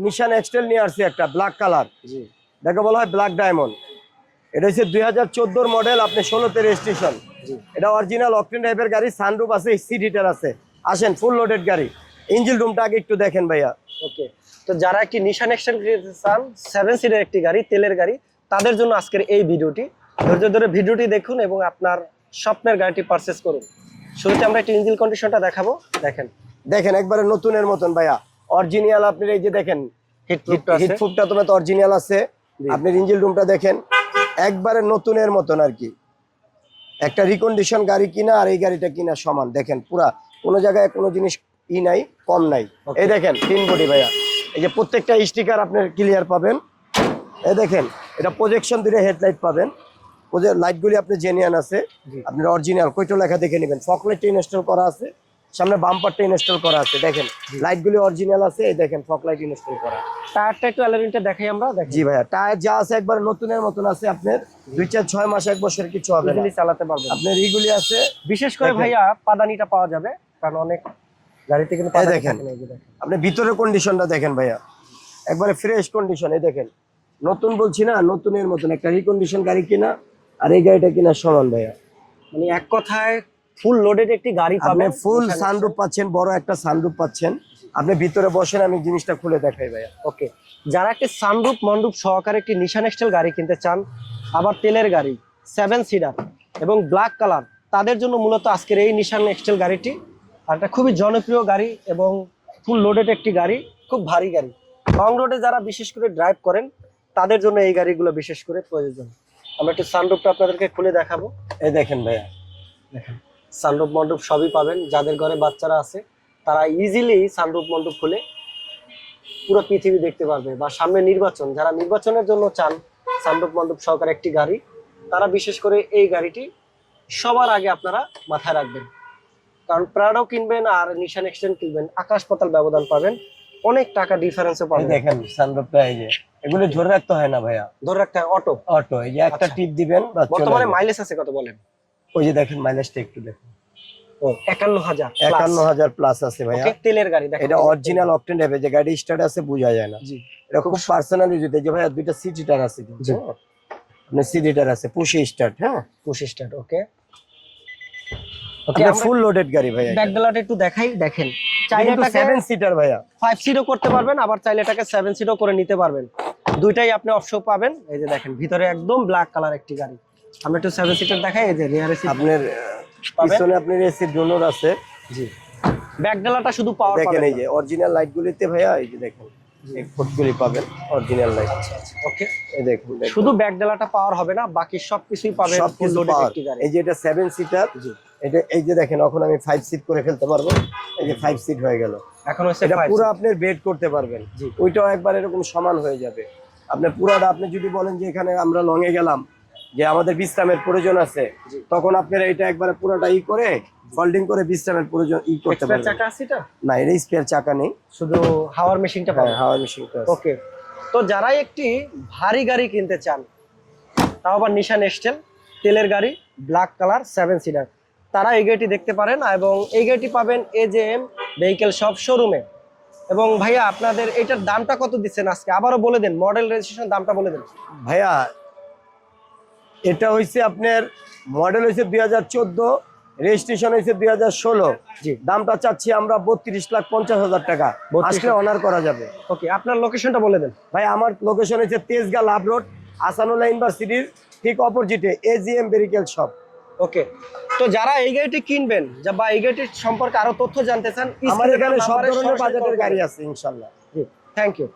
নিশান এক্সটেল নিয়ে আসছি একটা ব্ল্যাক কালার, জি দেখো বলা হয় ব্ল্যাক ডায়মন্ড। এটা হচ্ছে 2014 মডেল, আপনি 16তে রেজিস্ট্রেশন। জি এটা অরিজিনাল অকটেন টাইপের গাড়ি, সানরুফ আছে, সিট হিটার আছে। আসেন, ফুল লোডেড গাড়ি। ইঞ্জিন রুমটা আগে একটু দেখেন ভাইয়া। ওকে, তো যারা একটি নিশান এক্সটেল কিনতে চান 7 সিটের একটি গাড়ি, তেলের গাড়ি, তাদের জন্য আজকের এই ভিডিওটি। ধৈর্য ধরে ভিডিওটি দেখুন এবং আপনার স্বপ্নের গাড়িটি পারচেজ করুন। শুরুতে আমরা একটি ইঞ্জিন কন্ডিশনটা দেখাবো। দেখেন দেখেন একবারে নতুনের মতন ভাইয়া, অরিজিনাল। আপনি এই যে দেখেন হিটপ্রুফটা তোমার তো অরিজিনাল আছে। আপনার ইঞ্জিন রুমটা দেখেন, একবারে নতুনের মতন আর কি। একটা রিকন্ডিশন গাড়ি কিনা আর এই গাড়িটা কিনা সমান। দেখেন পুরা কোনো জায়গায় কোনো জিনিস নাই, কম নাই। এই দেখেন তিন বডি ভাইয়া, এই যে প্রত্যেকটা স্টিকার আপনার ক্লিয়ার পাবেন। এই দেখেন এটা প্রজেকশন দিয়ে হেডলাইট পাবেন, লাইটগুলি আপনি জেনুইন আছে, আপনার অরিজিনাল। কয়টা লেখা দেখে নেবেন। ফগ লাইটটা ইনস্টল করা আছে, সামনে বাম্পারটা ইনস্টল করা আছে। দেখেন লাইটগুলি অরিজিনাল আছে, এই দেখেন ফগ লাইট ইনস্টল করা। টায়ারটা একটু অ্যালারিনটা দেখাই আমরা। জি ভাইয়া, টায়ার যা আছে একবার নতুনের মতন আছে। আপনার 2-4-6 মাস 1 বছর কিছু হবে না, চালাতে পারবেন। আপনার এইগুলি আছে। বিশেষ করে ভাইয়া পাদানিটা পাওয়া যাবে, কারণ অনেক গাড়িতে কিন্তু পাদানি থাকে না। এই যে দেখেন আপনি ভিতরের কন্ডিশনটা দেখেন ভাইয়া, একবারে ফ্রেশ কন্ডিশন। এই দেখেন নতুন বলছি না, নতুনের মতন। একটা রিকন্ডিশন গাড়ি কিনা আর এই গাড়িটা কিনা সমান ভাইয়া। মানে এক কথায় ফুল লোডেড একটি গাড়ি আপনি পাবেন। ফুল সানরুফ পাচ্ছেন, বড় একটা সানরুফ পাচ্ছেন। আপনি ভিতরে বসেন, আমি জিনিসটা খুলে দেখাই ভাইয়া। ওকে, যারা একটি সানরুফ মন্ডুপ সহকারে একটি নিশান এক্সটেল গাড়ি কিনতে চান, আবার তেলের গাড়ি 7 সিটার এবং ব্ল্যাক কালার, তাদের জন্য মূলত আজকের এই নিশান এক্সটেল গাড়িটি। আর এটা খুবই জনপ্রিয় গাড়ি এবং ফুল লোডেড একটি গাড়ি, খুব ভারী গাড়ি। লং রোডে যারা বিশেষ করে ড্রাইভ করেন, তাদের জন্য এই গাড়িগুলো বিশেষ করে প্রয়োজন। আমরা একটু সানরুফটা আপনাদেরকে খুলে দেখাবো। এই দেখেন ভাইয়া, দেখেন সানরুফ মন্ডপ সবই পাবেন। যাদের ঘরে বাচ্চারা আছে তারা ইজিলি সানরুফ মন্ডপ খুলে পুরো পৃথিবী দেখতে পারবে। বা সামনে নির্বাচন, যারা নির্বাচনের জন্য চান সানরুফ মন্ডপ সহকারে একটি গাড়ি, তারা বিশেষ করে এই গাড়িটি সবার আগে আপনারা মাথায় রাখবেন। কারণ প্রাডো কিনবেন আর নিশান এক্সটেল কিনবেন, আকাশ পাতাল ব্যবধান পাবেন, অনেক টাকা ডিফারেন্সও পাবেন। দেখেন সানরুফটা, এই যে এগুলো ধরে রাখতে হয় না ভাইয়া, ধরে রাখতে হয় অটো। অটো, এই যে একটা টিপ দিবেন। বর্তমানে মাইলেজ আছে কত বলেন? ওই যে দেখেন মাইলেজটা একটু দেখুন। ও 51,000 51,000 প্লাস আছে ভাইয়া। তেলের গাড়ি দেখেন, এটা অরিজিনাল অকটেন টাইপের। যে গাড়ি স্টার্ট আছে বোঝা যায় না। জি, এটা খুব পার্সোনাল ইউজ। এই যে ভাইয়া দুইটা সিট হিটার আছে কিন্তু, আপনার সিট হিটার আছে, পুশে স্টার্ট। হ্যাঁ, পুশ স্টার্ট। ওকে ওকে, ফুল লোডেড গাড়ি ভাইয়া। ব্যাকডালাটা একটু দেখাই। দেখেন চাইলে 7 সিটার ভাইয়া, 5 সিটও করতে পারবেন, আবার চাইলে এটাকে 7 সিটও করে নিতে পারবেন। দুইটাই আপনি অপশন পাবেন। এই যে দেখেন ভিতরে একদম ব্ল্যাক কালার একটি গাড়ি। আমরা একটু 7 সিটার দেখাই। এই যে রিয়ারে সিট আপনার পিছনে আপনার এসি ডোনর আছে। জি, ব্যাকডালাটা শুধু পাওয়ার দেখেন, পাবেন। এই যে অরিজিনাল লাইটগুলিতে ভাইয়া, এই যে দেখেন এই ফুটগুলি পাবেন অরিজিনাল লাইট। ওকে, এই দেখুন, শুধু ব্যাকডালাটা পাওয়ার হবে না, বাকি সবকিছুই পাবেন। সবকিছু পাওয়ার। এই যে এটা 7 সিটার। জি, এটা এই যে দেখেন, এখন আমি 5 সিট করে ফেলতে পারবো। এই যে 5 সিট হয়ে গেল। এখন হচ্ছে এটা পুরো আপনি বেড করতে পারবেন। জি, ওইটাও একবার এরকম সমান হয়ে যাবে। আপনার পুরাটা, আপনি যদি বলেন যে এখানে আমরা লং এ গেলাম, যে আমাদের বিশ্রামের প্রয়োজন আছে, তখন আপনারা এটা একবারে পুরোটা করে ফোল্ডিং করে বিশ্রামের প্রয়োজন করতে পারবেন। চাকা আছে এটা? না, এর স্পেয়ার চাকা নেই, শুধু হাওয়ার মেশিনটা পাবেন। হাওয়ার মেশিনটা আছে। ওকে, তো যারা একটি ভারী গাড়ি কিনতে চান, তাও আবার নিশান এক্সটেল তেলের গাড়ি ব্ল্যাক কালার 7 সিটার, তারা এই গাড়িটি দেখতে পারেন। এবং এই গাড়িটি পাবেন AJM ভেহিকেল শপ শোরুমে। এবং ভাইয়া আপনাদের এটার দামটা কত দিচ্ছেন আজকে আবারও বলে দেন, মডেল রেজিস্ট্রেশন দামটা বলে দেন ভাইয়া। এটা হইছে আপনার মডেল হইছে 2014, রেজিস্ট্রেশন হইছে 2016। জি, দামটা চাচ্ছি আমরা 32,50,000 টাকা। আসলে অনার করা যাবে। ওকে, আপনার লোকেশনটা বলে দেন ভাই। আমার লোকেশন হচ্ছে তেজগাঁ লাভ রোড, আসানুল্লাহ ইউনিভার্সিটির ঠিক অপোজিটে AJM ভেহিকেল শপ। ওকে, তো যারা এই গাড়িটি কিনবেন বা এই গাড়িটির সম্পর্কে আরো তথ্য জানতে চান, আমার এখানে সব ধরনের বাজেটের গাড়ি আছে ইনশাআল্লাহ। জি, থ্যাংক ইউ।